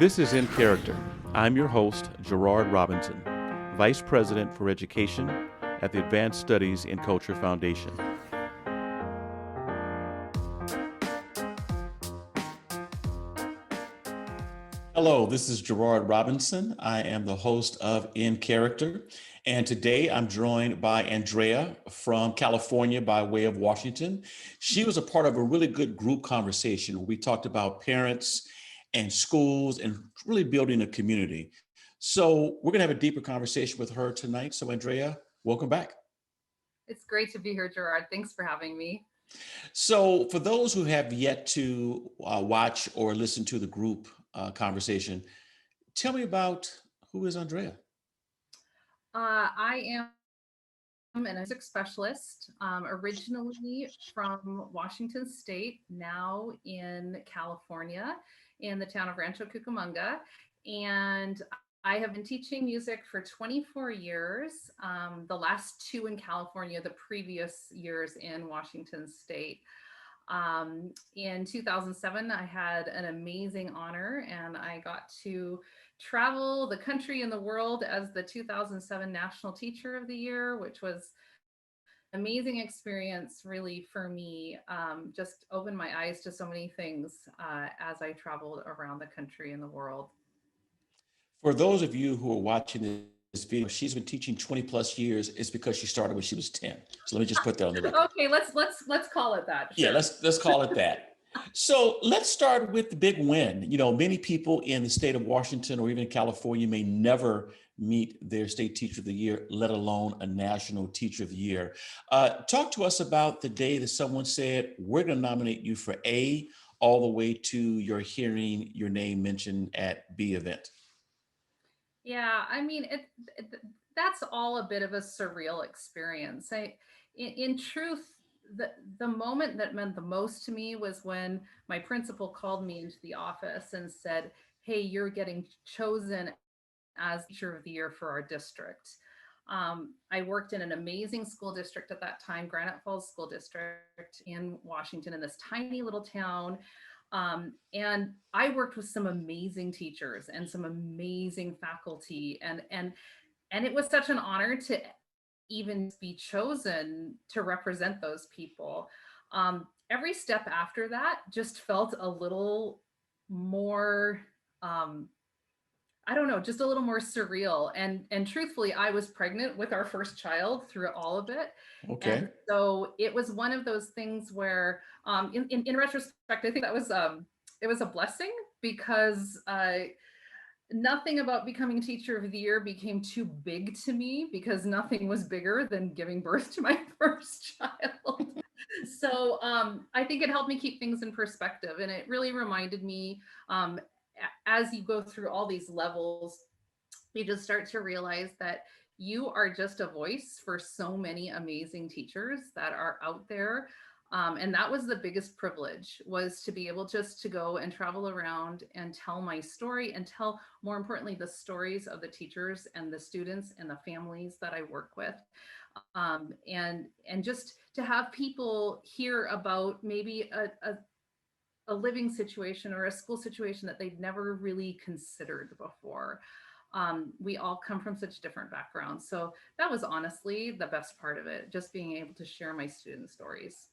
This is In Character. I'm your host, Gerard Robinson, Vice President for Education at the Advanced Studies in Culture Foundation. Hello, this is Gerard Robinson. I am the host of In Character, and today I'm joined by Andrea from California by way of Washington. She was a part of a really good group conversation where we talked about parents and schools and really building a community. So we're going to have a deeper conversation with her tonight. So Andrea, welcome back. It's great to be here, Gerard. Thanks for having me. So for those who have yet to watch or listen to the group conversation, tell me about who is Andrea. I am an music specialist, originally from Washington State, now in California, in the town of Rancho Cucamonga. And I have been teaching music for 24 years, the last two in California, the previous years in Washington State. In 2007, I had an amazing honor and I got to travel the country and the world as the 2007 National Teacher of the Year, which was an amazing experience really for me. Just opened my eyes to so many things as I traveled around the country and the world. For those of you who are watching this video, she's been teaching 20 plus years. It's because she started when she was 10. So let me just put that on the record. Okay, let's call it that. Yeah, Sure. let's call it that. So let's start with the big win. You know, many people in the state of Washington or even California may never meet their state teacher of the year, let alone a national teacher of the year. Talk to us about the day that someone said, we're going to nominate you for A, all the way to your hearing your name mentioned at B event. Yeah, I mean, that's all a bit of a surreal experience. In truth, the moment that meant the most to me was when my principal called me into the office and said, "Hey, you're getting chosen as Teacher of the Year for our district." I worked in an amazing school district at that time, Granite Falls School District in Washington, in this tiny little town. And I worked with some amazing teachers and some amazing faculty, and it was such an honor to even be chosen to represent those people. Every step after that just felt a little more I don't know, just a little more surreal. And truthfully, I was pregnant with our first child through all of it. And Okay. so it was one of those things where in retrospect, I think that was it was a blessing because nothing about becoming teacher of the year became too big to me because nothing was bigger than giving birth to my first child. So I think it helped me keep things in perspective, and it really reminded me as you go through all these levels, you just start to realize that you are just a voice for so many amazing teachers that are out there. And that was the biggest privilege, was to be able just to go and travel around and tell my story and tell, more importantly, the stories of the teachers and the students and the families that I work with. And just to have people hear about maybe a living situation or a school situation that they'd never really considered before. We all come from such different backgrounds. So that was honestly the best part of it, just being able to share my student stories.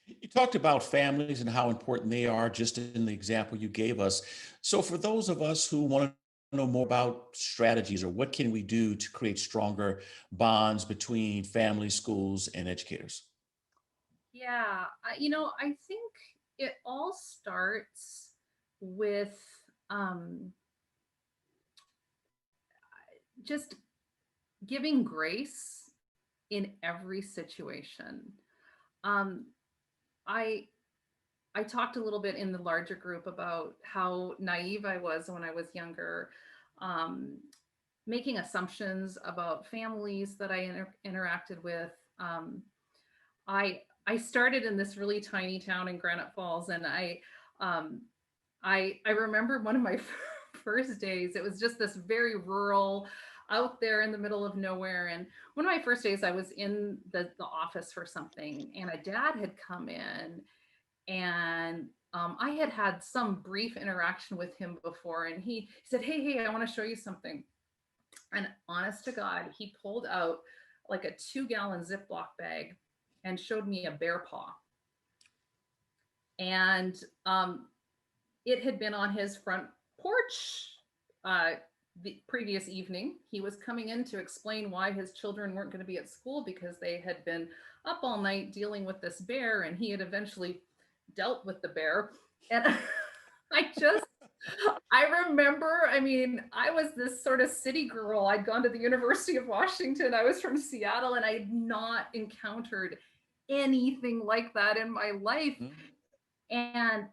You talked about families and how important they are just in the example you gave us. So for those of us who want to know more about strategies or what can we do to create stronger bonds between families, schools, and educators? Yeah, I think it all starts with um, just giving grace in every situation. Um, I I talked a little bit in the larger group about how naive I was when I was younger, um, making assumptions about families that I interacted with. I started in this really tiny town in Granite Falls, and um, I remember one of my first days. It was just this very rural, out there in the middle of nowhere. And one of my first days, I was in the office for something, and a dad had come in and I had had some brief interaction with him before, and he said, hey, I want to show you something. And honest to God, he pulled out like a 2-gallon Ziploc bag and showed me a bear paw. And it had been on his front porch uh, the previous evening. He was coming in to explain why his children weren't going to be at school because they had been up all night dealing with this bear, and he had eventually dealt with the bear. And I just, I remember, I mean, I was this sort of city girl. I'd gone to the University of Washington. I was from Seattle, and I had not encountered anything like that in my life. Mm-hmm. And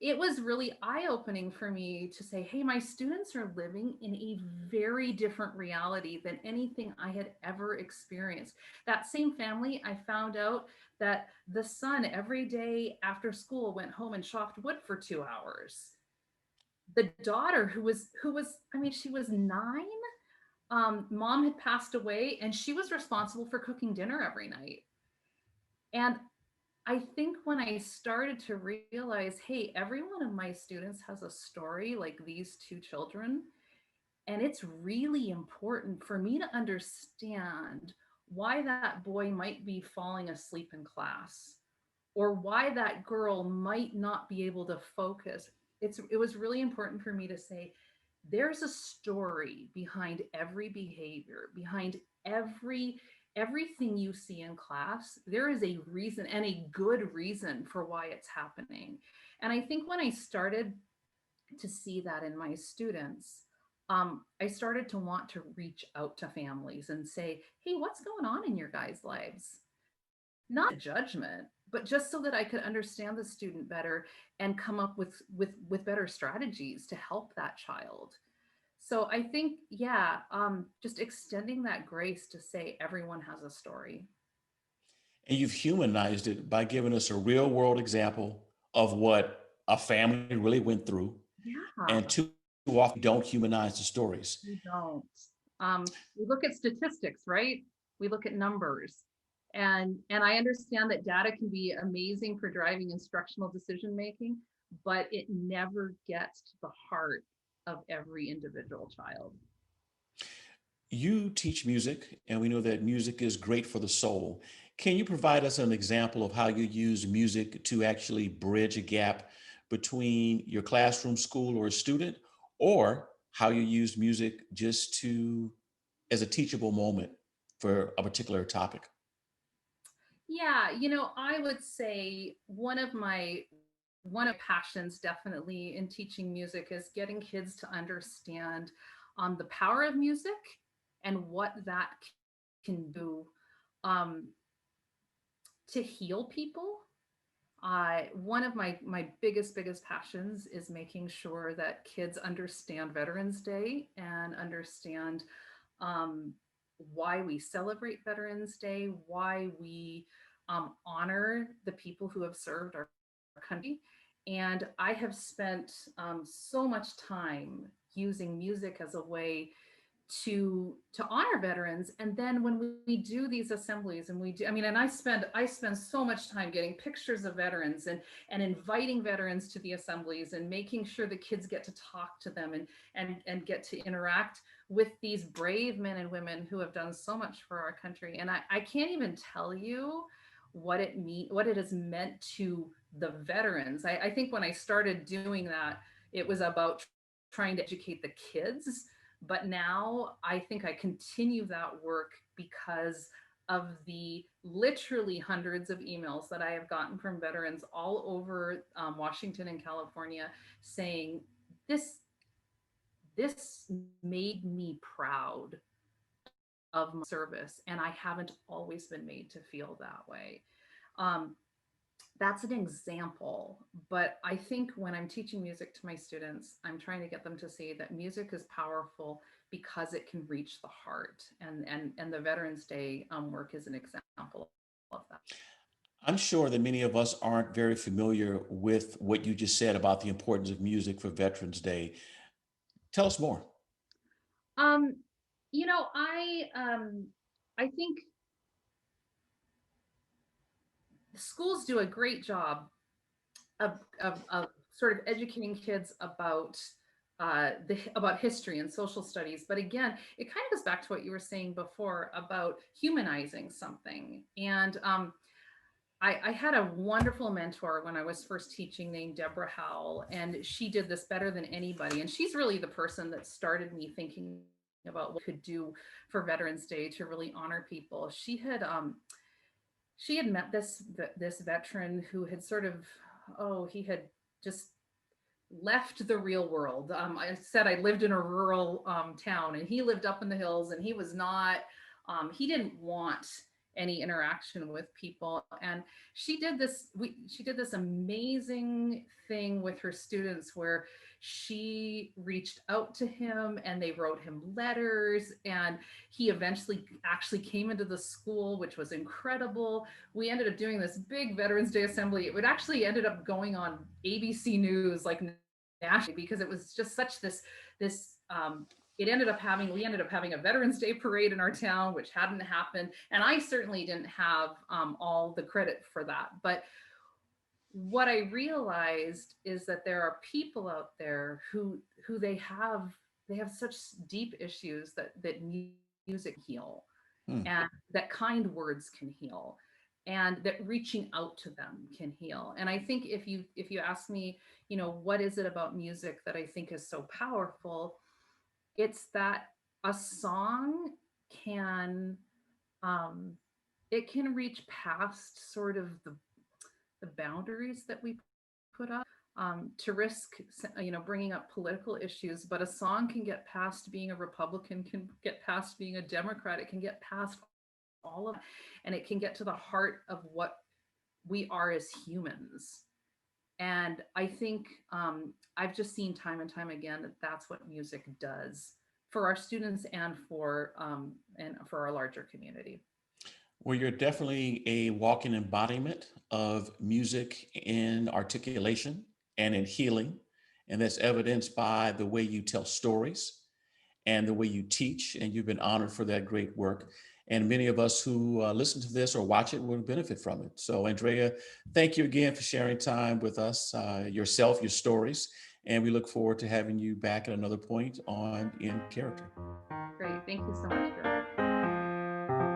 it was really eye-opening for me to say, hey, my students are living in a very different reality than anything I had ever experienced. That same family, I found out that the son every day after school went home and chopped wood for 2 hours. The daughter, who was, I mean, she was 9. Mom had passed away, and she was responsible for cooking dinner every night. And I think when I started to realize, hey, every one of my students has a story like these 2 children, and it's really important for me to understand why that boy might be falling asleep in class, or why that girl might not be able to focus. It was really important for me to say, there's a story behind every behavior, behind every everything you see in class. There is a reason, and a good reason, for why it's happening. And I think when I started to see that in my students, I started to want to reach out to families and say, hey, what's going on in your guys' lives? Not a judgment, but just so that I could understand the student better and come up with better strategies to help that child. So I think, yeah, just extending that grace to say everyone has a story. And you've humanized it by giving us a real world example of what a family really went through. And Yeah, too often, we don't humanize the stories. we don't. We look at statistics, right? We look at numbers. And I understand that data can be amazing for driving instructional decision making, but it never gets to the heart of every individual child. You teach music, and we know that music is great for the soul. Can you provide us an example of how you use music to actually bridge a gap between your classroom, school, or a student, or how you use music just to as a teachable moment for a particular topic? Yeah, I would say one of passions definitely in teaching music is getting kids to understand the power of music and what that can do um, to heal people. One of my biggest passions is making sure that kids understand Veterans Day and understand um, why we celebrate Veterans Day, why we honor the people who have served our country. And I have spent so much time using music as a way to honor veterans. And then when we do these assemblies, and we do, I mean, and I spend so much time getting pictures of veterans and inviting veterans to the assemblies and making sure the kids get to talk to them and get to interact with these brave men and women who have done so much for our country. And I can't even tell you what it has meant to the veterans. I think when I started doing that, it was about trying to educate the kids, but now I think I continue that work because of the literally hundreds of emails that I have gotten from veterans all over Washington and California saying, this this made me proud of my service, and I haven't always been made to feel that way. Um, that's an example, but I think when I'm teaching music to my students, I'm trying to get them to see that music is powerful because it can reach the heart, and the Veterans Day work is an example of that. I'm sure that many of us aren't very familiar with what you just said about the importance of music for Veterans Day. Tell us more. um I think schools do a great job of sort of educating kids about about history and social studies. But again, it kind of goes back to what you were saying before about humanizing something. And I had a wonderful mentor when I was first teaching named Deborah Howell, and she did this better than anybody. And she's really the person that started me thinking about what we could do for Veterans Day to really honor people. She had met this veteran who had sort of, oh, he had just left the real world. I said I lived in a rural town, and he lived up in the hills, and he was not. He didn't want any interaction with people, and she did this amazing thing with her students where she reached out to him and they wrote him letters, and he eventually actually came into the school, which was incredible. We ended up doing this big Veterans Day assembly. It would actually ended up going on ABC News, like nationally, because it was just such this it ended up having we ended up having a Veterans Day parade in our town, which hadn't happened, and I certainly didn't have all the credit for that. But what I realized is that there are people out there who they have such deep issues that music can heal, Hmm. and that kind words can heal, and that reaching out to them can heal. And I think if you ask me, what is it about music that I think is so powerful, it's that a song can um it can reach past sort of the boundaries that we put up, to risk bringing up political issues. But a song can get past being a Republican, can get past being a Democrat, it can get past all of, and it can get to the heart of what we are as humans. And I think I've just seen time and time again that that's what music does for our students and for our larger community. Well, you're definitely a walking embodiment of music in articulation and in healing. And that's evidenced by the way you tell stories and the way you teach. And you've been honored for that great work. And many of us who listen to this or watch it will benefit from it. So, Andrea, thank you again for sharing time with us, yourself, your stories. And we look forward to having you back at another point on In Character. Great. Thank you so much, Joe.